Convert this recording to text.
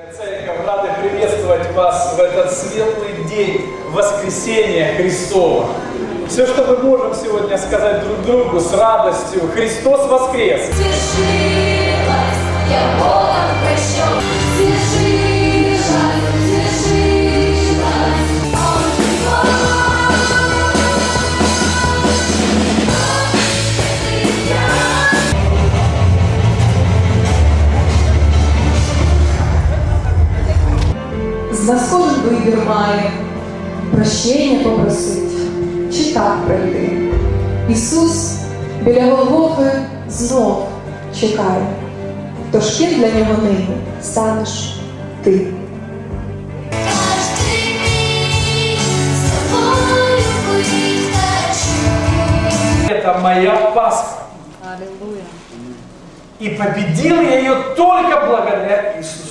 Церковь, рады приветствовать вас в этот светлый день воскресения Христова. Все, что мы можем сегодня сказать друг другу с радостью: Христос воскрес! Свершилось, я Богом прощен. Свершилось, свершилось, Он З нас кожен вибір має прощення попросить, чи так пройти. Ісус біля Голгофи знов чекає, тож ким для нього нині станеш ти. каждый миг с тобою быть хочу. Это моя Пасха. И победил я ее только благодаря Иисусу.